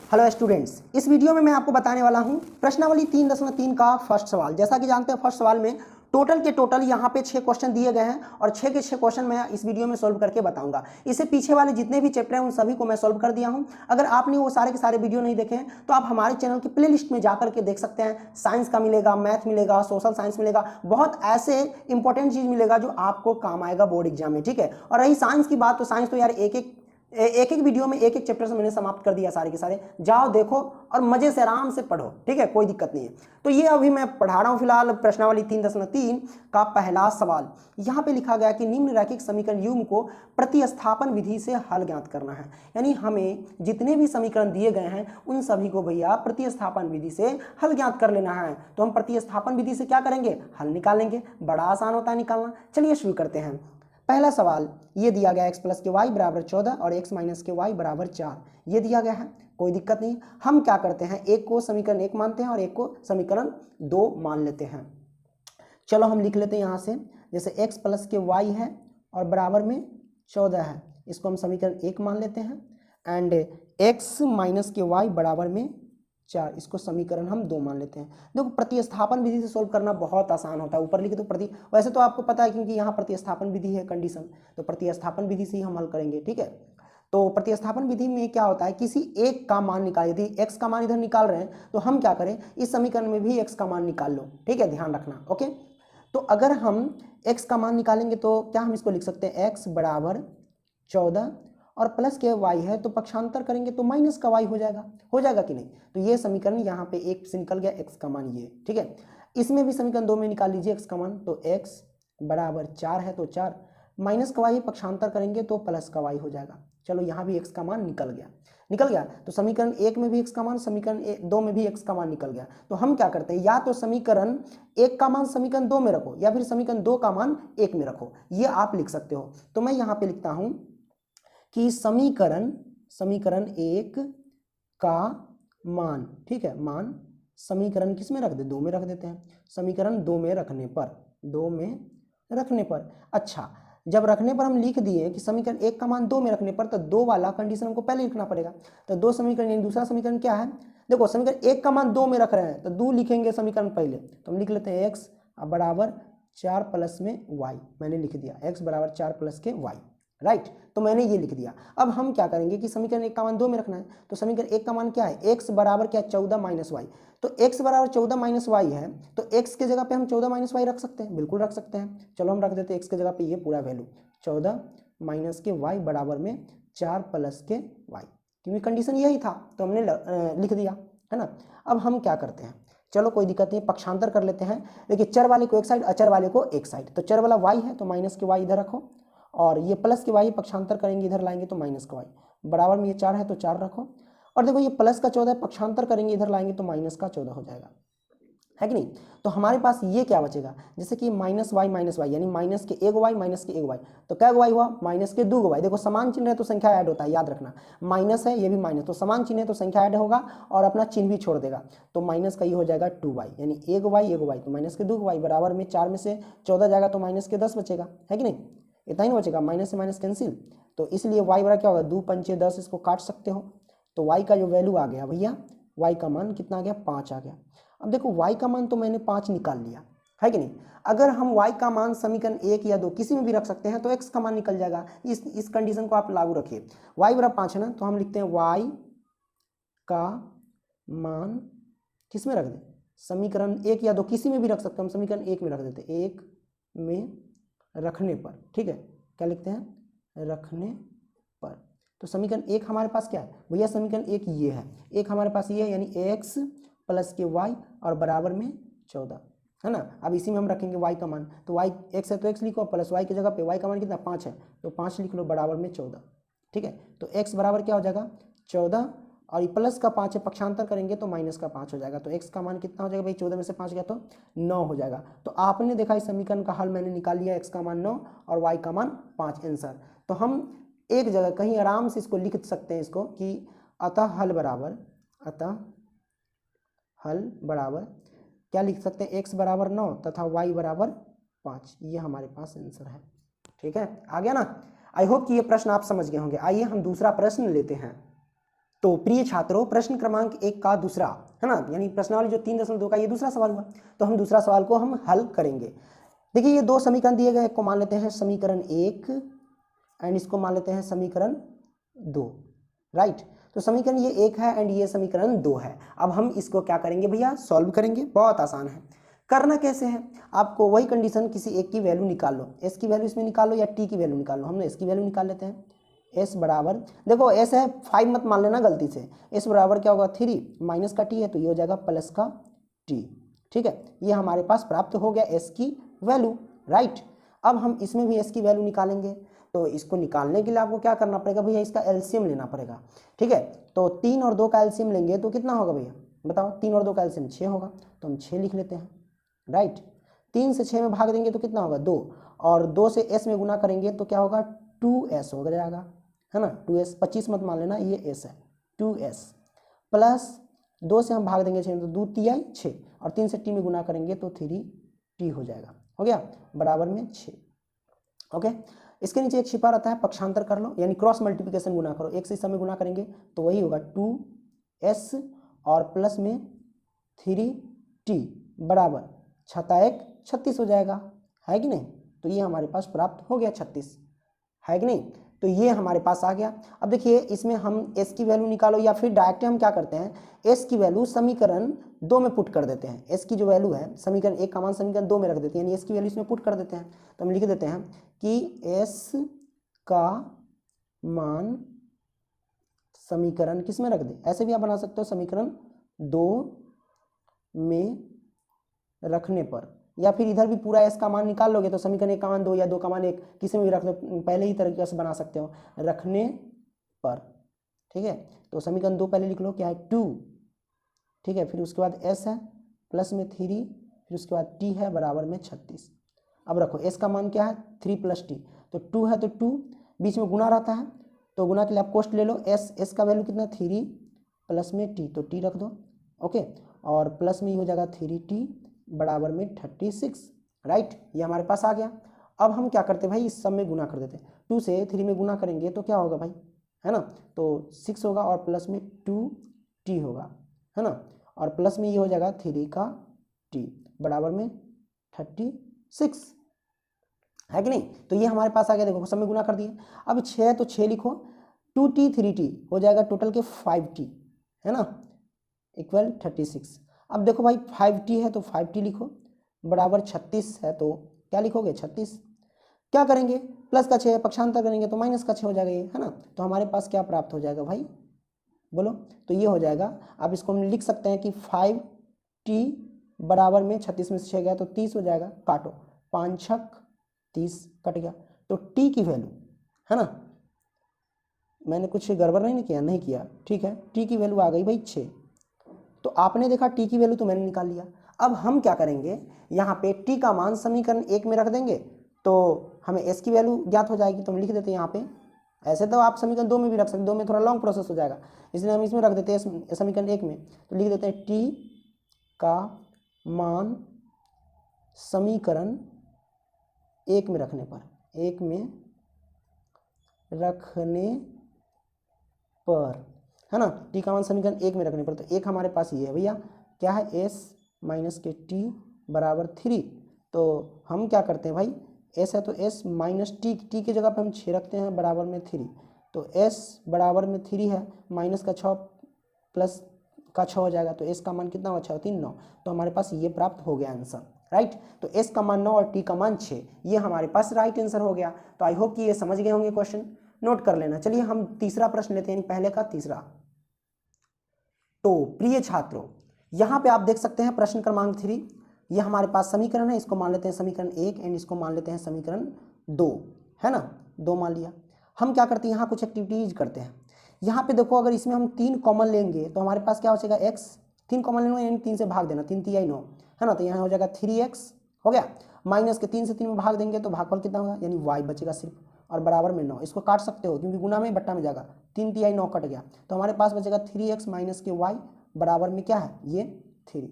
Hello students, इस video में मैं आपको बताने वाला हूं प्रश्नावली 3.3 का फर्स्ट सवाल। जैसा कि जानते हैं फर्स्ट सवाल में टोटल के टोटल यहाँ पे 6 क्वेश्चन दिए गए हैं और 6 के 6 क्वेश्चन मैं इस वीडियो में सॉल्व करके बताऊंगा। इससे पीछे वाले जितने भी चैप्टर हैं उन सभी को मैं सॉल्व कर दिया हूं। अगर आपने वो सारे के सारे वीडियो नहीं देखे हैं तो आप हमारे चैनल की प्लेलिस्ट में जाकर के देख सकते हैं। साइंस का मिलेगा, मैथ मिलेगा, सोशल साइंस मिलेगा, बहुत ऐसे इंपॉर्टेंट चीज मिलेगा जो आपको काम आएगा बोर्ड एग्जाम में। ठीक है, और रही साइंस की बात, तो साइंस तो यार एक एक वीडियो में एक एक चैप्टर से मैंने समाप्त कर दिया सारे के सारे। जाओ देखो और मजे से आराम से पढ़ो, ठीक है, कोई दिक्कत नहीं है। तो ये अभी मैं पढ़ा रहा हूं फिलहाल प्रश्नावली 3.3 का पहला सवाल। यहाँ पे लिखा गया कि निम्न रैखिक समीकरण युग्म को प्रतिस्थापन विधि से हल ज्ञात करना है। यानी हमें जितने भी समीकरण दिए गए हैं उन सभी को भैया प्रतिस्थापन विधि से हल ज्ञात कर लेना है। तो हम प्रतिस्थापन विधि से क्या करेंगे, हल निकालेंगे। बड़ा आसान होता है निकालना। चलिए शुरू करते हैं। पहला सवाल ये दिया गया x प्लस के वाई बराबर 14 और x माइनस के वाई बराबर 4, ये दिया गया है, कोई दिक्कत नहीं। हम क्या करते हैं, एक को समीकरण 1 मानते हैं और एक को समीकरण 2 मान लेते हैं। चलो हम लिख लेते हैं यहाँ से, जैसे x प्लस के वाई है और बराबर में 14 है, इसको हम समीकरण 1 मान लेते हैं। एंड x माइनस के वाई बराबर में 4, इसको समीकरण हम 2 मान लेते हैं। देखो प्रतिस्थापन विधि से सोल्व करना बहुत आसान होता है। ऊपर लिखे तो वैसे तो आपको पता है क्योंकि यहाँ प्रतिस्थापन विधि है कंडीशन, तो प्रतिस्थापन विधि से ही हम हल करेंगे। ठीक है, तो प्रतिस्थापन विधि में क्या होता है, किसी एक का मान निकाल, यदि x का मान इधर निकाल रहे हैं तो हम क्या करें, इस समीकरण में भी x का मान निकाल लो। ठीक है, ध्यान रखना। ओके, तो अगर हम x का मान निकालेंगे तो क्या हम इसको लिख सकते हैं, x बराबर 14 और प्लस के y है तो पक्षांतर करेंगे तो माइनस का y हो जाएगा कि नहीं। तो ये समीकरण यहाँ पे 1 से निकल गया x का मान ये। ठीक है, इसमें भी समीकरण 2 में निकाल लीजिए x का मान, तो x बराबर 4 है तो 4 माइनस का y पक्षांतर करेंगे तो प्लस का y हो जाएगा। चलो यहाँ भी x का मान निकल गया। तो समीकरण 1 में भी x का मान, समीकरण 2 में भी x का मान निकल गया। तो हम क्या करते हैं, या तो समीकरण 1 का मान समीकरण 2 में रखो या फिर समीकरण 2 का मान 1 में रखो, ये आप लिख सकते हो। तो मैं यहाँ पे लिखता हूँ कि समीकरण 1 का मान, ठीक है, मान समीकरण किस में रख दे, 2 में रख देते हैं। समीकरण 2 में रखने पर अच्छा, जब रखने पर हम लिख दिए कि समीकरण 1 का मान 2 में रखने पर, तो 2 वाला कंडीशन हमको पहले लिखना पड़ेगा। तो 2 समीकरण यानी दूसरा समीकरण क्या है, देखो समीकरण 1 का मान 2 में रख रहे हैं तो 2 लिखेंगे समीकरण पहले, तो हम लिख लेते हैं x बराबर 4 प्लस में y, मैंने लिख दिया x बराबर 4 प्लस के y, राइट। तो मैंने ये लिख दिया। अब हम क्या करेंगे कि समीकरण 1 का मान 2 में रखना है, तो समीकरण 1 का मान क्या है, x बराबर क्या, 14 माइनस वाई। तो x बराबर 14 माइनस वाई है, तो x के जगह पे हम 14 माइनस वाई रख सकते हैं, बिल्कुल रख सकते हैं। चलो हम रख देते हैं x के जगह पे ये पूरा वैल्यू 14 माइनस के y बराबर में 4 प्लस के y, क्योंकि कंडीशन यही था तो हमने लिख दिया, है ना। अब हम क्या करते हैं, चलो कोई दिक्कत नहीं, पक्षांतर कर लेते हैं। देखिए चर वाले को एक साइड, अचर वाले को एक साइड। तो चर वाला y है तो माइनस के y इधर रखो, और ये प्लस के y पक्षांतर करेंगे इधर लाएंगे तो माइनस का y, बराबर में ये 4 है तो 4 रखो। और देखो ये प्लस का 14 पक्षांतर करेंगे इधर लाएंगे तो माइनस का 14 हो जाएगा, है कि नहीं। तो हमारे पास ये क्या बचेगा, जैसे कि माइनस वाई यानी माइनस के 1 वाई माइनस के 1 वाई, तो क्या वाई हुआ, माइनस के 2 वाई। देखो समान चिन्ह है तो संख्या ऐड होता है, याद रखना। माइनस है ये भी माइनस, तो समान चिन्ह है तो संख्या ऐड होगा और अपना चिन्ह भी छोड़ देगा। तो माइनस का ये हो जाएगा 2 वाई, यानी 1 वाई तो माइनस के 2 वाई बराबर में 4 में से 14 जाएगा तो माइनस के 10 बचेगा, है कि नहीं। इतना ही बचेगा, माइनस से माइनस कैंसिल। तो इसलिए y बराबर क्या होगा, 2 पंचे 10, इसको काट सकते हो। तो y का जो वैल्यू आ गया भैया, y का मान कितना आ गया, 5 आ गया। अब देखो y का मान तो मैंने 5 निकाल लिया, है कि नहीं। अगर हम y का मान समीकरण 1 या 2 किसी में भी रख सकते हैं तो x का मान निकल जाएगा। इस कंडीशन को आप लागू रखिए। y बराबर 5 है ना, तो हम लिखते हैं y का मान किस में रख दें, समीकरण 1 या 2 किसी में भी रख सकते हैं, हम समीकरण 1 में रख देते हैं, 1 में रखने पर। ठीक है, क्या लिखते हैं, रखने पर। तो समीकरण 1 हमारे पास क्या है भैया, समीकरण 1 ये है, एक हमारे पास ये है, यानी x प्लस के y और बराबर में 14, है ना। अब इसी में हम रखेंगे y का मान, तो y x है तो x लिखो, प्लस y की जगह पे y का मान कितना 5 है तो 5 लिख लो बराबर में 14। ठीक है, तो x बराबर क्या हो जाएगा 14 और ये प्लस का 5 है, पक्षांतर करेंगे तो माइनस का 5 हो जाएगा। तो x का मान कितना हो जाएगा भाई, 14 में से 5 गया तो 9 हो जाएगा। तो आपने देखा इस समीकरण का हल मैंने निकाल लिया, x का मान 9 और y का मान 5 आंसर। तो हम एक जगह कहीं आराम से इसको लिख सकते हैं इसको कि अतः हल बराबर क्या लिख सकते हैं, x बराबर 9 तथा y बराबर 5, ये हमारे पास आंसर है। ठीक है, आ गया ना। आई होप कि ये प्रश्न आप समझ गए होंगे। आइए हम दूसरा प्रश्न लेते हैं। तो प्रिय छात्रों, प्रश्न क्रमांक 1 का दूसरा, है ना, यानी प्रश्नावली जो 3.2 का ये दूसरा सवाल हुआ, तो हम दूसरा सवाल को हम हल करेंगे। देखिए ये दो समीकरण दिए गए, एक को मान लेते हैं समीकरण 1 एंड इसको मान लेते हैं समीकरण 2, राइट। तो समीकरण ये 1 है एंड ये समीकरण 2 है। अब हम इसको क्या करेंगे भैया, सॉल्व करेंगे। बहुत आसान है। करना कैसे है, आपको वही कंडीशन, किसी एक की वैल्यू निकाल लो, एस की वैल्यू इसमें निकाल लो या टी की वैल्यू निकाल लो। हम एस की वैल्यू निकाल लेते हैं। एस बराबर, देखो एस है 5 मत मान लेना गलती से। एस बराबर क्या होगा 3 माइनस का टी है तो ये हो जाएगा प्लस का टी। ठीक है, ये हमारे पास प्राप्त हो गया एस की वैल्यू, राइट। अब हम इसमें भी एस की वैल्यू निकालेंगे। तो इसको निकालने के लिए आपको क्या करना पड़ेगा भैया, इसका एलसीएम लेना पड़ेगा। ठीक है, तो 3 और 2 का एलसीएम लेंगे तो कितना होगा भैया बताओ। 3 और 2 का एलसीएम 6 होगा, तो हम 6 लिख लेते हैं, राइट। 3 से 6 में भाग देंगे तो कितना होगा 2, और 2 से एस में गुना करेंगे तो क्या होगा 2s हो जाएगा, है ना। 2s 25 मत मान लेना, ये s है 2s प्लस 2 से हम भाग देंगे 6 में तो 2 तिहाई 6, और 3 से t में गुना करेंगे तो 3t हो जाएगा, हो गया, बराबर में 6। ओके, इसके नीचे एक छिपा रहता है, पक्षांतर कर लो, यानी क्रॉस मल्टीप्लिकेशन गुना करो। एक से इस समय गुना करेंगे तो वही होगा 2s और प्लस में 3t बराबर 6 36 हो जाएगा, है कि नहीं। तो ये हमारे पास प्राप्त हो गया 36, है कि नहीं। तो ये हमारे पास आ गया। अब देखिए इसमें हम s की वैल्यू निकालो, या फिर डायरेक्ट हम क्या करते हैं, s की वैल्यू समीकरण 2 में पुट कर देते हैं। s की जो वैल्यू है समीकरण 1 का मान समीकरण 2 में रख देते हैं, यानी s की वैल्यू इसमें पुट कर देते हैं। तो हम लिख देते हैं कि s का मान समीकरण किस में रख दे, ऐसे भी आप बना सकते हो, समीकरण 2 में रखने पर, या फिर इधर भी पूरा s का मान निकाल लोगे तो समीकरण 1 का मान 2 या 2 का मान 1 किसी में भी रख दो, पहले ही तरीके से बना सकते हो, रखने पर। ठीक है, तो समीकरण 2 पहले लिख लो, क्या है 2, ठीक है, फिर उसके बाद s है प्लस में 3, फिर उसके बाद t है बराबर में 36। अब रखो s का मान क्या है 3 + t, तो 2 है तो 2, बीच में गुना रहता है तो गुना के लिए आप कोष्ट ले लो। s का वैल्यू कितना 3 प्लस में t, तो t रख दो, ओके, और प्लस में ये हो जाएगा 3t बराबर में 36, राइट। ये हमारे पास आ गया। अब हम क्या करते हैं भाई, इस सब में गुना कर देते हैं। 2 से 3 में गुना करेंगे तो क्या होगा भाई, है ना, तो 6 होगा और प्लस में 2t होगा, है ना, और प्लस में ये हो जाएगा 3 का t बराबर में 36, है कि नहीं। तो ये हमारे पास आ गया, देखो सब में गुना कर दिए। अब 6 है तो 6 लिखो, 2t 3t हो जाएगा टोटल के 5t, है ना, इक्वल 36। अब देखो भाई 5t है तो 5t लिखो, बराबर 36 है तो क्या लिखोगे 36। क्या करेंगे, प्लस का 6 पक्षांतर करेंगे तो माइनस का 6 हो जाएगा ये, है ना। तो हमारे पास क्या प्राप्त हो जाएगा भाई बोलो, तो ये हो जाएगा। अब इसको हम लिख सकते हैं कि 5t बराबर में 36 में से 6 गया तो 30 हो जाएगा, काटो 5 6 30 कट गया। तो t की वैल्यू, है ना, मैंने कुछ गड़बड़ नहीं किया, नहीं किया, ठीक है, t की वैल्यू आ गई भाई 6। तो आपने देखा t की वैल्यू तो मैंने निकाल लिया। अब हम क्या करेंगे, यहाँ पे t का मान समीकरण 1 में रख देंगे तो हमें s की वैल्यू ज्ञात हो जाएगी। तो हम लिख देते हैं यहाँ पे, ऐसे तो आप समीकरण 2 में भी रख सकते, 2 में थोड़ा लॉन्ग प्रोसेस हो जाएगा, इसलिए हम इसमें रख देते हैं समीकरण 1 में। तो लिख देते हैं t का मान समीकरण 1 में रखने पर, 1 में रखने पर, है ना, t का मान समीकरण 1 में रखने पर। तो एक हमारे पास ये है भैया, क्या है s माइनस के t बराबर 3। तो हम क्या करते हैं भाई, s है तो s माइनस t की जगह पे हम 6 रखते हैं बराबर में 3। तो s बराबर में 3 है, माइनस का 6 प्लस का 6 हो जाएगा, तो s का मान कितना हुआ 6 3 9। तो हमारे पास ये प्राप्त हो गया आंसर, राइट। तो s का मान 9 और t का मान 6, ये हमारे पास राइट आंसर हो गया। तो आई होप कि ये समझ गए होंगे, क्वेश्चन नोट कर लेना। चलिए हम तीसरा प्रश्न लेते हैं, पहले का तीसरा। तो प्रिय छात्रों, यहाँ पे आप देख सकते हैं प्रश्न क्रमांक 3, ये हमारे पास समीकरण है, इसको मान लेते हैं समीकरण 1 एंड इसको मान लेते हैं समीकरण 2, है ना, 2 मान लिया। हम क्या करते हैं, यहाँ कुछ एक्टिविटीज करते हैं। यहाँ पे देखो अगर इसमें हम 3 कॉमन लेंगे तो हमारे पास क्या हो जाएगा x, 3 कॉमन लेना यानी 3 से भाग देना, 3 3 9, है ना, तो यहाँ हो जाएगा 3x हो गया, माइनस के 3 से 3 में भाग देंगे तो भागफल कितना होगा, यानी y बचेगा सिर्फ, और बराबर में 9। इसको काट सकते हो क्योंकि गुना में बट्टा में जाएगा, 3 3 9 कट गया, तो हमारे पास बचेगा 3x माइनस के y बराबर में क्या है ये 3,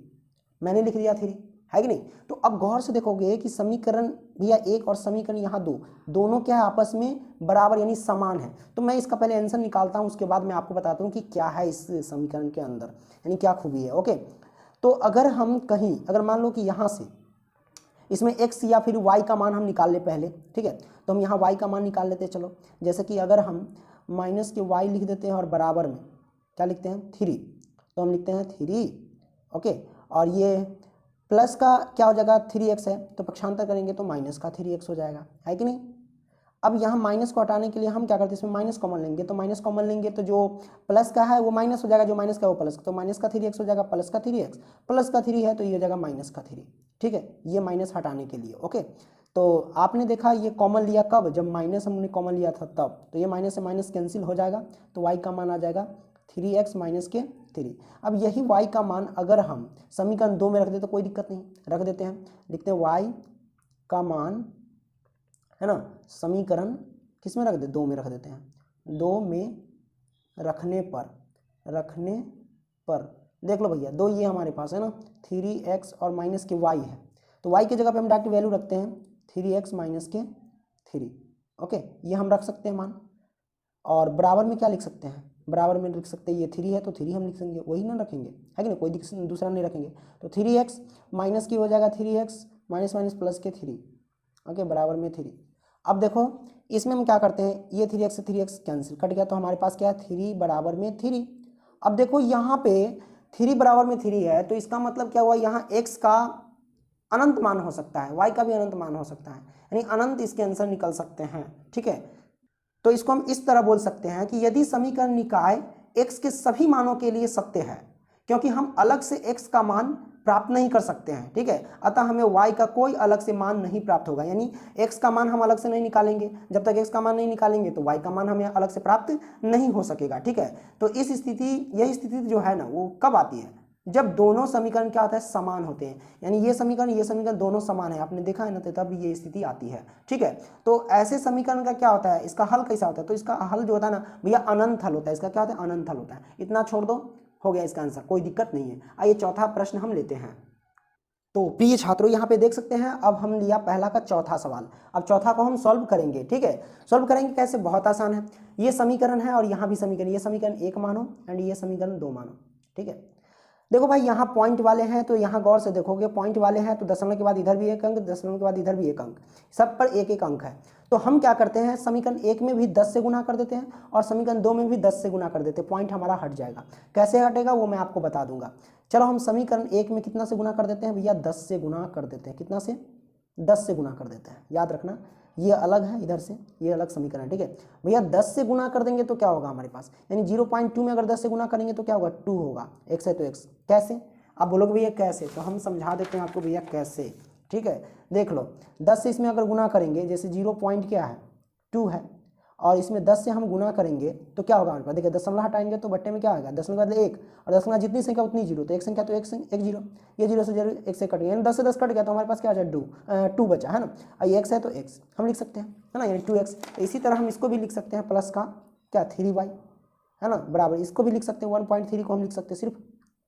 मैंने लिख दिया 3, है कि नहीं। तो अब गौर से देखोगे कि समीकरण भैया एक और समीकरण यहाँ दो, दोनों क्या है आपस में बराबर यानी समान है। तो मैं इसका पहले आंसर निकालता हूँ, उसके बाद मैं आपको बताता हूँ कि क्या है इस समीकरण के अंदर, यानी क्या खूबी है। ओके, तो अगर हम कहीं अगर मान लो कि यहाँ से इसमें x या फिर y का मान हम निकाल ले पहले, ठीक है। तो हम यहाँ y का मान निकाल लेते हैं। चलो, जैसे कि अगर हम माइनस के y लिख देते हैं और बराबर में क्या लिखते हैं 3, तो हम लिखते हैं 3, ओके। और ये प्लस का क्या हो जाएगा 3x है, तो पक्षांतर करेंगे तो माइनस का 3x हो जाएगा, है कि नहीं। अब यहाँ माइनस को हटाने के लिए हम क्या करते हैं, इसमें माइनस कॉमन लेंगे, तो माइनस कॉमन लेंगे तो जो प्लस का है वो माइनस हो जाएगा, जो माइनस का वो प्लस, तो माइनस का 3x हो जाएगा, प्लस का 3x, प्लस का 3 है तो ये हो जाएगा माइनस का 3, ठीक है। ये माइनस हटाने के लिए, ओके। तो आपने देखा ये कॉमन लिया कब, जब माइनस हमने कॉमन लिया था तब, तो ये माइनस से माइनस कैंसिल हो जाएगा, तो y का मान आ जाएगा 3x माइनस के 3। अब यही y का मान अगर हम समीकरण 2 में रख देते तो कोई दिक्कत नहीं, रख देते हैं, लिखते हैं y का मान, है ना, समीकरण किस में रख दे, 2 में रख देते हैं। 2 में रखने पर देख लो भैया, 2 ये हमारे पास है ना, 3x और माइनस के y है, तो y की जगह पे हम डायरेक्ट वैल्यू रखते हैं 3x माइनस के 3, ओके। ये हम रख सकते हैं मान, और बराबर में क्या लिख सकते हैं, बराबर में लिख सकते हैं ये 3 है तो 3 हम लिख देंगे, वही ना रखेंगे, है कि नहीं, कोई दूसरा नहीं रखेंगे। तो 3x माइनस की हो जाएगा 3x माइनस माइनस प्लस के 3, ओके, बराबर में 3। अब देखो इसमें हम क्या करते हैं, ये 3x से 3x कैंसिल कट गया, तो हमारे पास क्या है 3 बराबर में 3। अब देखो यहाँ पे 3 बराबर में 3 है, तो इसका मतलब क्या हुआ, यहाँ x का अनंत मान हो सकता है, y का भी अनंत मान हो सकता है, यानी अनंत इसके आंसर निकल सकते हैं, ठीक है। तो इसको हम इस तरह बोल सकते हैं कि यदि समीकरण निकाय x के सभी मानों के लिए सत्य है, क्योंकि हम अलग से x का मान प्राप्त नहीं कर सकते हैं, ठीक है, अतः हमें y का कोई अलग से मान नहीं प्राप्त होगा, यानी x का मान हम अलग से नहीं निकालेंगे, जब तक x का मान नहीं निकालेंगे तो y का मान हमें अलग से प्राप्त नहीं हो सकेगा, ठीक है। तो इस स्थिति, यही स्थिति जो है ना वो कब आती है, जब दोनों समीकरण क्या होता है, समान होते हैं, यानी ये समीकरण दोनों समान है, आपने देखा है ना, तो तब ये स्थिति आती है, ठीक है। तो ऐसे समीकरण का क्या होता है, इसका हल कैसा होता है, तो इसका हल जो होता है ना भैया अनंत हल होता है, इसका क्या होता है, अनंत हल होता है। इतना छोड़ दो, हो गया इसका आंसर, कोई दिक्कत नहीं है। आइए चौथा प्रश्न हम लेते हैं। तो प्रिय छात्रों यहाँ पे देख सकते हैं, अब हम लिया पहला का चौथा सवाल, अब चौथा को हम सॉल्व करेंगे, ठीक है। सॉल्व करेंगे कैसे, बहुत आसान है, ये समीकरण है और यहाँ भी समीकरण, ये समीकरण 1 मानो एंड ये समीकरण 2 मानो, ठीक है। देखो भाई यहाँ पॉइंट वाले हैं, तो यहाँ गौर से देखोगे पॉइंट वाले हैं, तो दशमलव के बाद इधर भी 1 अंक, दशमलव के बाद इधर भी 1 अंक, सब पर 1 1 अंक है। तो हम क्या करते हैं, समीकरण 1 में भी 10 से गुना कर देते हैं और समीकरण 2 में भी 10 से गुना कर देते हैं, पॉइंट हमारा हट जाएगा। कैसे हटेगा वो मैं आपको बता दूंगा। चलो हम समीकरण 1 में कितना से गुना कर देते हैं भैया, 10 से गुना कर देते हैं, कितना से, 10 से गुना कर देते हैं, याद रखना ये अलग है इधर से, ये अलग समीकरण है, ठीक है भैया। 10 से गुना कर देंगे तो क्या होगा हमारे पास, यानी 0.2 में अगर 10 से गुना करेंगे तो क्या होगा, 2 होगा, x है तो x, कैसे, आप बोलोगे भैया कैसे, तो हम समझा देते हैं आपको भैया कैसे, ठीक है। देख लो 10 से इसमें अगर गुना करेंगे, जैसे 0 पॉइंट क्या है 2 है, और इसमें 10 से हम गुना करेंगे तो क्या होगा हमारे पास, देखिए दशमलव हटाएंगे तो बट्टे में क्या आएगा, दशमलव का 1, और दशमलव जितनी संख्या उतनी जीरो, तो एक संख्या तो एक 0, ये 0 से 0 1 से कट गया, यानी 10 से 10 कट गया, तो हमारे पास क्या आ जाए 2 बचा, है ना। और ये x है तो x हम लिख सकते हैं, है ना, यानी 2x। इसी तरह हम इसको भी लिख सकते हैं, प्लस का क्या 3y, है ना, बराबर इसको भी लिख सकते हैं, 1.3 को हम लिख सकते हैं सिर्फ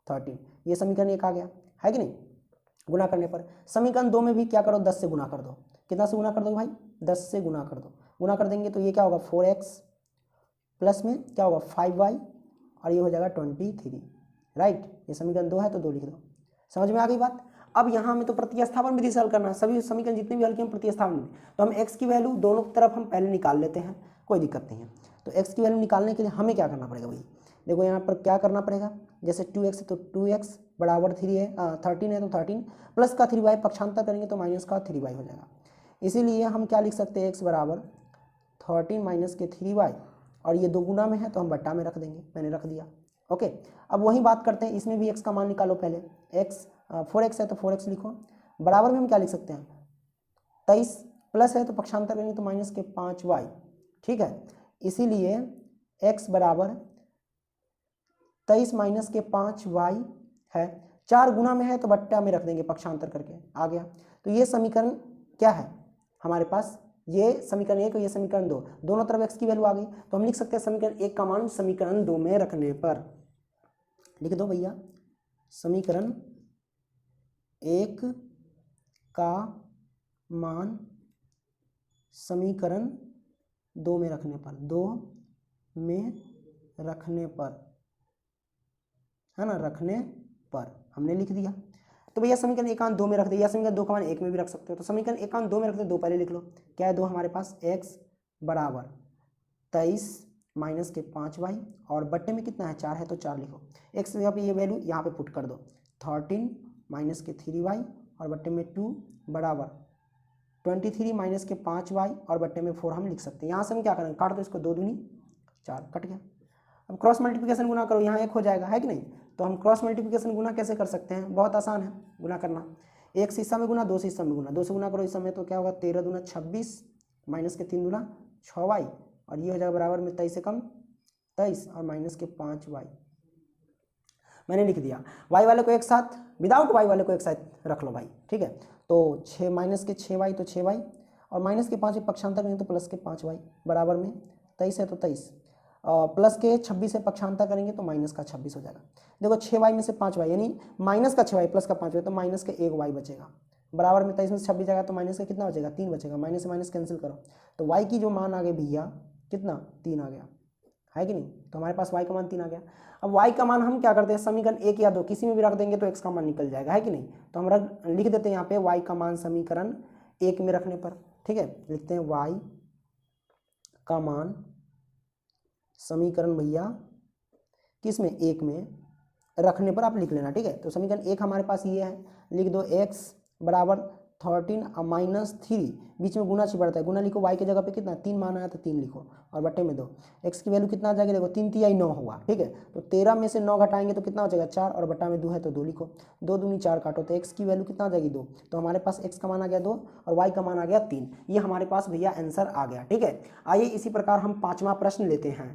13, ये समीकरण 1 आ गया, है कि नहीं। गुना करने पर समीकरण 2 में भी क्या करो, 10 से गुना कर दो, कितना से गुना कर दो भाई, 10 से गुना कर दो, गुना कर देंगे तो ये क्या होगा 4x प्लस में क्या होगा 5y और ये हो जाएगा 23, राइट। ये समीकरण 2 है तो 2 लिख दो, समझ में आ गई बात। अब यहाँ हमें तो प्रतिस्थापन विधि से हल करना है, सभी समीकरण जितने भी हल किए हम प्रतिस्थापन विधि, तो हम x की वैल्यू दोनों तरफ हम पहले निकाल लेते हैं, कोई दिक्कत नहीं है। तो x की वैल्यू निकालने के लिए हमें क्या करना पड़ेगा भाई, देखो यहाँ पर क्या करना पड़ेगा, जैसे 2x है तो 2x बराबर 3 है 13 है तो 13 प्लस का 3y, पक्षांतर करेंगे तो माइनस का 3y हो जाएगा। इसीलिए हम क्या लिख सकते हैं, x बराबर 13 माइनस के 3y, और ये 2 गुना में है तो हम बट्टा में रख देंगे, मैंने रख दिया, ओके। अब वही बात करते हैं, इसमें भी x का मान निकालो पहले, x 4x है तो 4x लिखो, बराबर में हम क्या लिख सकते हैं 23, प्लस है तो पक्षांतर करेंगे तो माइनस के 5y, ठीक है। इसीलिए x बराबर 23 माइनस के 5y है, 4 गुना में है तो बट्टा में रख देंगे पक्षांतर करके, आ गया। तो ये समीकरण क्या है हमारे पास, ये समीकरण 1 और ये समीकरण 2, दोनों तरफ x की वैल्यू आ गई, तो हम लिख सकते हैं समीकरण 1 का मान समीकरण 2 में रखने पर, लिख दो भैया समीकरण 1 का मान समीकरण 2 में रखने पर, 2 में रखने पर, है ना, रखने पर हमने लिख दिया। तो भैया समीकरण 1 का मान 2 में रख दिया, समीकरण 2 का मान 1 में भी रख सकते हो। तो समीकरण 1 का मान 2 में रखते 2 पहले लिख लो। क्या है 2 हमारे पास, x बराबर 23 माइनस के 5y और बट्टे में कितना है 4 है तो 4 लिखो। x जगह पे ये वैल्यू यहाँ पे पुट कर दो, 13 माइनस के 3y और बट्टे में 2 बराबर 23 माइनस के 5y और बट्टे में 4 हम लिख सकते हैं। यहाँ से हम क्या करेंगे, काट दो इसको, 2 दूनी 4 कट गया। अब क्रॉस मल्टीप्लिकेशन गुना करो, यहाँ 1 हो जाएगा, है कि नहीं। तो हम क्रॉस मल्टीप्लिकेशन गुना कैसे कर सकते हैं, बहुत आसान है गुना करना। 1 से हिस्सा में गुना, 2 से हिस्सा में गुना, 2 से गुना करो इस समय तो क्या होगा 13 दूना 26 माइनस के 3 दूना 6y और ये हो जाएगा बराबर में 23 से कम 23 और माइनस के 5y मैंने लिख दिया। y वाले को एक साथ, विदाउट y वाले को एक साथ रख लो भाई, ठीक है। तो 6 माइनस के 6y तो 6y और माइनस के 5 पक्षांतर करेंगे तो प्लस के 5y बराबर में 23 है तो 23 प्लस के 26 से पक्षांतर करेंगे तो माइनस का 26 हो जाएगा। देखो 6y में से 5y यानी माइनस का 6y प्लस का 5y तो माइनस के 1y बचेगा बराबर में 23 में से 26 जाएगा तो माइनस का कितना बचेगा 3 बचेगा, माइनस से माइनस कैंसिल करो तो y की जो मान आ गई भैया कितना 3 आ गया, है कि नहीं। तो हमारे पास y का मान 3 आ गया। अब y का मान हम क्या करते हैं, समीकरण 1 या 2 किसी में भी रख देंगे तो x का मान निकल जाएगा, है कि नहीं। तो हम लिख देते हैं यहाँ पे y का मान समीकरण 1 में रखने पर, ठीक है। लिखते हैं y का मान समीकरण भैया किस में 1 में रखने पर आप लिख लेना, ठीक है। तो समीकरण 1 हमारे पास ये है, लिख दो x बराबर 13 माइनस 3, बीच में गुना बढ़ता है, गुना लिखो, y की जगह पे कितना 3 मान आया तो 3 लिखो और बट्टे में 2, x की वैल्यू कितना आ जाएगी देखो 3 3 9 हुआ, ठीक है। तो 13 में से 9 घटाएंगे तो कितना हो जाएगा 4 और बट्टा में 2 है तो 2 लिखो, 2 दूनी 4 काटो तो x की वैल्यू कितना आ जाएगी 2। तो हमारे पास x का मान आ गया 2 और y का मान आ गया 3, ये हमारे पास भैया आंसर आ गया, ठीक है। आइए इसी प्रकार हम 5वां प्रश्न लेते हैं।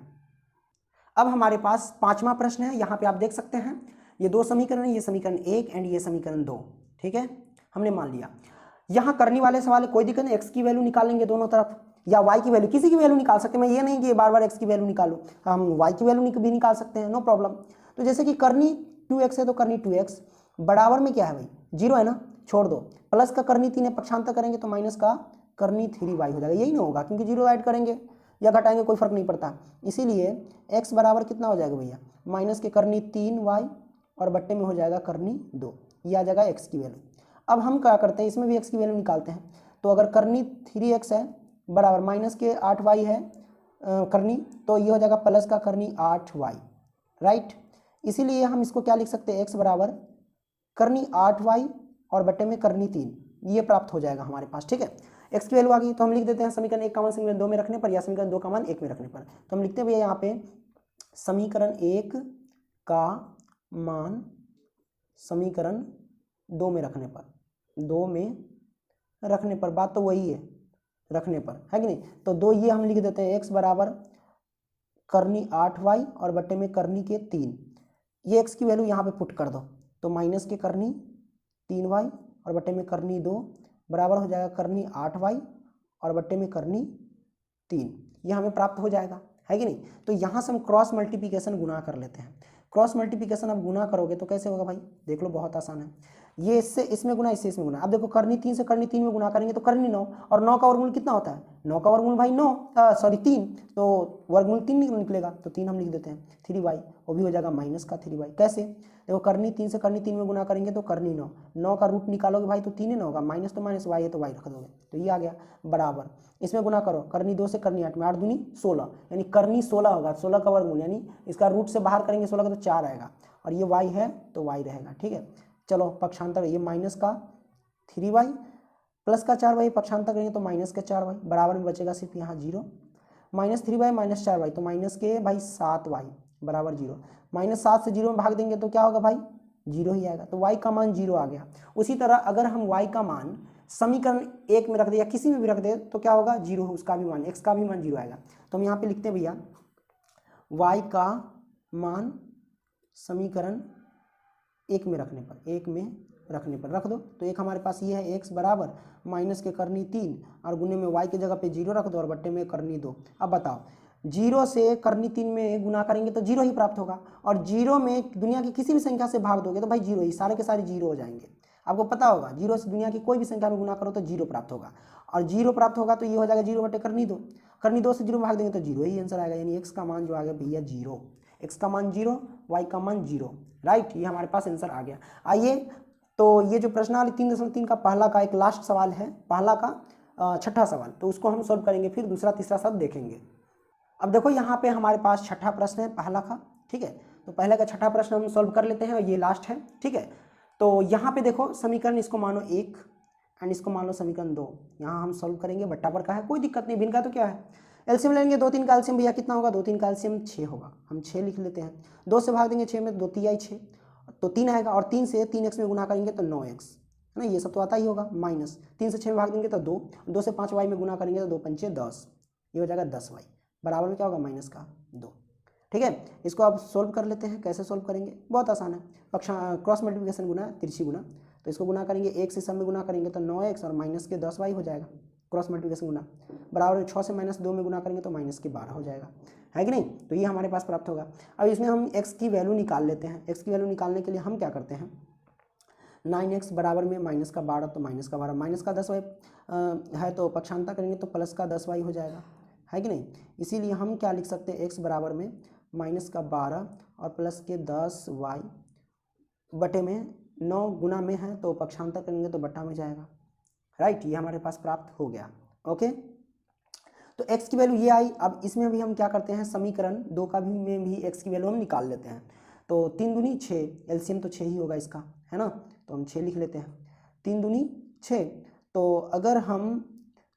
अब हमारे पास 5वां प्रश्न है, यहाँ पे आप देख सकते हैं ये 2 समीकरण है, ये समीकरण 1 एंड ये समीकरण 2, ठीक है। हमने मान लिया यहाँ करने वाले सवाल कोई दिक्कत नहीं, x की वैल्यू निकालेंगे दोनों तरफ या y की वैल्यू, किसी की वैल्यू निकाल सकते हैं, मैं ये नहीं कि बार बार x की वैल्यू निकालूं, हम y की वैल्यू भी निकाल सकते हैं, नो प्रॉब्लम। तो जैसे कि करनी 2x है तो करनी 2x बराबर में क्या है भाई 0 है ना, छोड़ दो, प्लस का करनी 3 है पक्षांतर करेंगे तो माइनस का करनी 3y हो जाएगा, यही ना होगा क्योंकि 0 ऐड करेंगे या घटाएंगे कोई फर्क नहीं पड़ता। इसीलिए x बराबर कितना हो जाएगा भैया माइनस के करनी 3y और बट्टे में हो जाएगा करनी 2, ये आ जाएगा x की वैल्यू। अब हम क्या करते हैं इसमें भी x की वैल्यू निकालते हैं, तो अगर करनी 3x है बराबर माइनस के 8y है करनी, तो ये हो जाएगा प्लस का करनी 8y, राइट। इसीलिए हम इसको क्या लिख सकते हैं x बराबर करनी 8y और बट्टे में करनी 3, ये प्राप्त हो जाएगा हमारे पास, ठीक है। x की वैल्यू आ गई तो हम लिख देते हैं समीकरण 1 का मान समीकरण 2 में रखने पर या समीकरण 2 का मान 1 में रखने पर। तो हम लिखते हैं भैया यहाँ पे समीकरण 1 का मान समीकरण 2 में रखने पर, 2 में रखने पर, बात तो वही है रखने पर, है कि नहीं। तो 2 ये हम लिख देते हैं x बराबर करनी 8y और बट्टे में करनी के 3, ये x की वैल्यू यहाँ पे पुट कर दो तो माइनस के करनी 3y और बट्टे में करनी 2 बराबर हो जाएगा करनी 8y और बट्टे में करनी 3, ये हमें प्राप्त हो जाएगा, है कि नहीं। तो यहाँ से हम क्रॉस मल्टीप्लिकेशन गुना कर लेते हैं। क्रॉस मल्टीप्लिकेशन अब गुना करोगे तो कैसे होगा भाई, देख लो बहुत आसान है, ये इससे इसमें गुना इससे इसमें गुना। अब देखो करनी 3 से करनी 3 में गुना करेंगे तो करनी 9 और 9 का वर्गमूल कितना होता है, 9 का वर्गमूल भाई 3, तो वर्गमूल 3 निकलेगा तो 3 हम लिख देते हैं, 3y वो भी हो जाएगा माइनस का 3y। कैसे देखो करनी 3 से करनी 3 में गुना करेंगे तो करनी 9, 9 का रूट निकालोगे भाई तो 3 ही ना होगा, माइनस तो माइनस y है तो y रख दोगे तो ये आ गया बराबर, इसमें गुना करो करनी 2 से करनी 8 में 8 दूनी 16 यानी करनी 16 होगा, 16 का वर्गमूल यानी इसका रूट से बाहर करेंगे 16 का तो 4 आएगा और ये y है तो y रहेगा, ठीक है। चलो पक्षांतर, ये माइनस का 3y प्लस का 4y पक्षांतर करेंगे तो माइनस का 4y बराबर में बचेगा सिर्फ यहाँ 0, माइनस 3y माइनस 4y तो माइनस के भाई 7y बराबर 0, माइनस 7 से 0 में भाग देंगे तो क्या होगा भाई 0 ही आएगा, तो y का मान 0 आ गया। उसी तरह अगर हम y का मान समीकरण 1 में रख दे या किसी में भी रख दे तो क्या होगा 0, उसका भी मान x का भी मान 0 आएगा। तो हम यहाँ पे लिखते हैं भैया y का मान समीकरण 1 में रखने पर, 1 में रखने पर रख दो तो एक हमारे पास ये है x बराबर माइनस के करनी 3 और गुने में y की जगह पे 0 रख दो और बट्टे में करनी 2। अब बताओ 0 से करनी 3 में गुना करेंगे तो 0 ही प्राप्त होगा और 0 में दुनिया की किसी भी संख्या से भाग दोगे तो भाई 0 ही, सारे के सारे 0 हो जाएंगे। आपको पता होगा 0 से दुनिया की कोई भी संख्या में गुना करो तो 0 प्राप्त होगा, और 0 प्राप्त होगा तो ये हो जाएगा 0 बटे करनी दो से 0 भाग देंगे तो 0 ही आंसर आएगा, यानी x का मान जो आ गया भैया 0, x का मान 0, y का मान 0, राइट, ये हमारे पास आंसर आ गया। आइए तो ये जो प्रश्नावली 3.3 का पहला का एक लास्ट सवाल है, पहला का छठा सवाल, तो उसको हम सॉल्व करेंगे, फिर दूसरा तीसरा सब देखेंगे। अब देखो यहाँ पे हमारे पास छठा प्रश्न है पहला का, ठीक है, तो पहले का छठा प्रश्न हम सॉल्व कर लेते हैं और ये लास्ट है, ठीक है। तो यहाँ पे देखो समीकरण इसको मानो 1 एंड इसको मान लो समीकरण 2, यहाँ हम सॉल्व करेंगे, बट्टा पर का है कोई दिक्कत नहीं, भिन्न का तो क्या है, एलसीएम लेंगे, 2 3 का एलसीएम भैया कितना होगा, 2 3 का एलसीएम 6 होगा, हम 6 लिख लेते हैं, 2 से भाग देंगे 6 में, 2 3 6 तो 3 आएगा, और 3 से 3x में गुना करेंगे तो 9x है ना, ये सब तो आता ही होगा, माइनस 3 से 6 में भाग देंगे तो 2, 2 से 5y में गुना करेंगे तो 2 पंचे 10, ये हो जाएगा 10y, बराबर में क्या होगा माइनस का 2, ठीक है। इसको आप सोल्व कर लेते हैं, कैसे सोल्व करेंगे, बहुत आसान है, क्रॉस मल्टीप्लिकेशन गुना तिरछी गुना, तो इसको गुना करेंगे 1 से सब में गुना करेंगे तो 9x और माइनस के 10y हो जाएगा, क्रॉस मल्टीप्लिकेशन गुना, बराबर 6 से -2 में गुना करेंगे तो माइनस के 12 हो जाएगा, है कि नहीं, तो ये हमारे पास प्राप्त होगा। अब इसमें हम x की वैल्यू निकाल लेते हैं, x की वैल्यू निकालने के लिए हम क्या करते हैं, 9x बराबर में माइनस का 12, तो माइनस का 12 माइनस का 10y है तो पक्षांतर करेंगे तो प्लस का 10y हो जाएगा, है कि नहीं, इसीलिए हम क्या लिख सकते हैं, x बराबर में माइनस का 12 और प्लस के 10y बटे में 9 गुना में है तो पक्षांतर करेंगे तो बटा में जाएगा, राइट, ये हमारे पास प्राप्त हो गया। ओके, तो x की वैल्यू ये आई। अब इसमें भी हम क्या करते हैं, समीकरण 2 का भी में भी x की वैल्यू हम निकाल लेते हैं, तो 3 दूनी 6, एलसीएम तो 6 ही होगा इसका, है ना, तो हम 6 लिख लेते हैं, 3 दूनी 6, तो अगर हम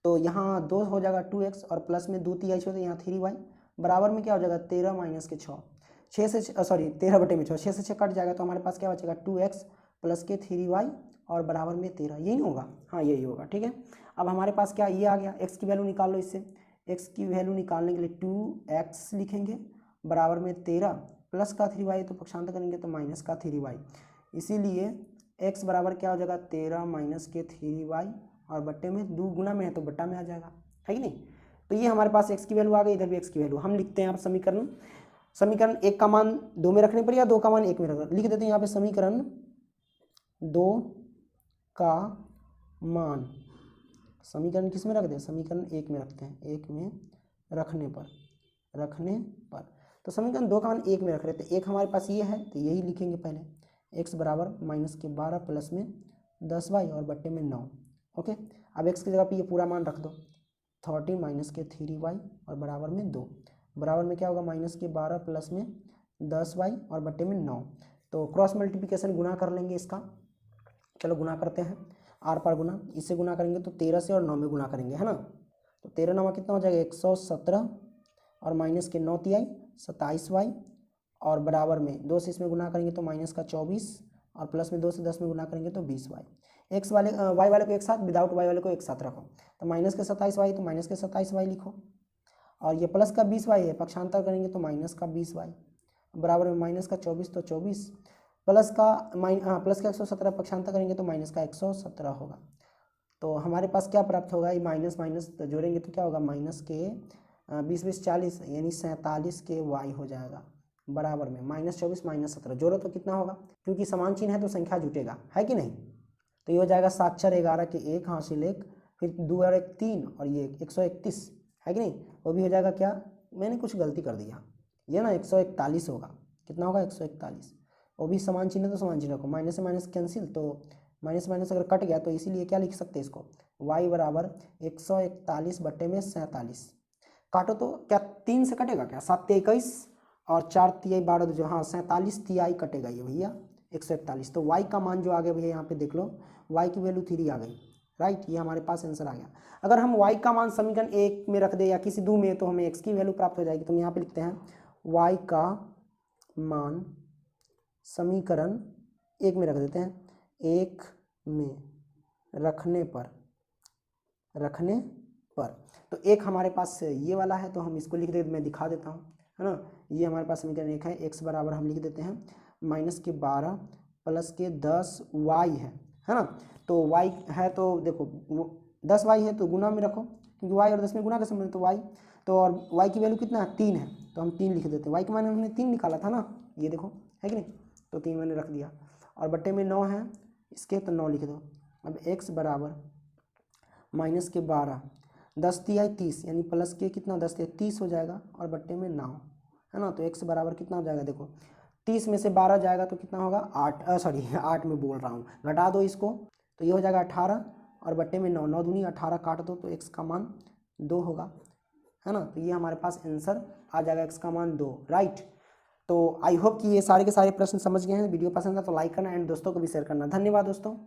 तो यहाँ 2 हो जाएगा 2x और प्लस में 2 3 तो यहाँ 3y बराबर में क्या हो जाएगा 13 माइनस के 6 से 13 बटे में 6, 6 से 6 कट जाएगा तो हमारे पास क्या बचेगा 2x प्लस के 3y और बराबर में 13, यही नहीं होगा, हाँ यही होगा, ठीक है। अब हमारे पास क्या ये आ गया, x की वैल्यू निकाल लो, इससे x की वैल्यू निकालने के लिए 2x लिखेंगे बराबर में 13 प्लस का 3y, तो पक्षांतर करेंगे तो माइनस का 3y, इसीलिए x बराबर क्या हो जाएगा 13 माइनस के 3y और बट्टे में 2 गुना में है तो बट्टा में आ जाएगा, है कि नहीं। तो ये हमारे पास x की वैल्यू आ गई, इधर भी x की वैल्यू हम लिखते हैं। आप समीकरण 1 का मान 2 में रखने पर या 2 का मान 1 में लिख देते हैं, यहाँ पे समीकरण 2 का मान, समीकरण किस में रख दें, समीकरण 1 में रखते हैं, 1 में रखने पर तो समीकरण 2 का मान 1 में रख रहे थे, एक हमारे पास ये है तो यही लिखेंगे पहले, x बराबर माइनस के 12 प्लस में 10y और बट्टे में 9। ओके, अब x की जगह पे ये पूरा मान रख दो, 13 माइनस के 3y और बराबर में 2, बराबर में क्या होगा माइनस के 12 प्लस में 10y और बट्टे में 9, तो क्रॉस मल्टीप्लिकेशन गुना कर लेंगे इसका, चलो गुना करते हैं, आर पार गुना, इससे गुना करेंगे तो 13 से और 9 में गुना करेंगे, है ना, तो 13 9 कितना हो जाएगा 117 और माइनस के 9 तिहाई 27y और बराबर में 2 से इसमें गुना करेंगे तो माइनस का 24 और प्लस में 2 से 10 में गुना करेंगे तो 20y, x वाले y वाले को एक साथ, विदाउट y वाले को एक साथ रखो, तो माइनस के 27y तो माइनस के 27y लिखो, और ये प्लस का 20y है, पक्षांतर करेंगे तो माइनस का 20y बराबर में माइनस का 24 तो 24 प्लस का 117 पक्षांतर करेंगे तो माइनस का 117 होगा, तो हमारे पास क्या प्राप्त होगा, ये माइनस माइनस तो जोड़ेंगे तो क्या होगा माइनस के 20 20 40 यानी 47 के y हो जाएगा, बराबर में -24 -17 जोड़ो तो कितना होगा, क्योंकि समान चिन्ह है तो संख्या जुटेगा, है कि नहीं, तो ये हो जाएगा 7 4 11 के 1 हासिल 1, फिर 2 और 1 3 और ये 131, है कि नहीं, वो भी हो जाएगा क्या, मैंने कुछ गलती कर दिया, ये ना 141 होगा, कितना होगा 141, वो भी समान चिन्ह है तो समान चिन्ह रखो, माइनस से माइनस कैंसिल, तो माइनस माइनस अगर कट गया तो इसीलिए क्या लिख सकते हैं इसको, y बराबर 141 बट्टे में 47, काटो तो क्या 3 से कटेगा क्या, 7 21 और 4 तिहाई 12 जो, हाँ 47 तिहाई कटेगा ये भैया 141, तो y का मान जो आ गया भैया यहाँ पे देख लो, y की वैल्यू 3 आ गई, राइट, ये हमारे पास आंसर आ गया। अगर हम y का मान समीकरण 1 में रख दे या किसी 2 में तो हमें x की वैल्यू प्राप्त हो जाएगी, तो हम यहाँ पे लिखते हैं y का मान समीकरण 1 में रख देते हैं, 1 में रखने पर तो एक हमारे पास ये वाला है तो हम इसको लिख देते, मैं दिखा देता हूँ, है ना, ये हमारे पास समीकरण 1 है, x बराबर हम लिख देते हैं माइनस के 12 प्लस के 10y है ना, तो y है तो देखो 10y है तो गुना में रखो, क्योंकि y और 10 में गुना का संबंध, तो y तो और y की वैल्यू कितना है 3 है, तो हम 3 लिख देते हैं, y के मान हमने 3 निकाला था ना, ये देखो, है कि नहीं, तो 3 मैंने रख दिया, और बट्टे में 9 है, इसके तो 9 लिख दो। अब x बराबर माइनस के 12, 10 तिया 30 यानी प्लस के कितना 10 तिया 30 हो जाएगा और बट्टे में 9 है ना। तो x बराबर कितना हो जाएगा, देखो 30 में से 12 जाएगा तो कितना होगा 8, सॉरी 8 में बोल रहा हूँ, घटा दो इसको तो ये हो जाएगा 18 और बट्टे में 9, 9 दूनी 18 काट दो तो x का मान 2 होगा, है ना। तो ये हमारे पास आंसर आ जाएगा, x का मान 2, राइट। तो आई होप कि ये सारे के सारे प्रश्न समझ गए हैं। वीडियो पसंद है तो लाइक करना एंड दोस्तों को भी शेयर करना। धन्यवाद दोस्तों।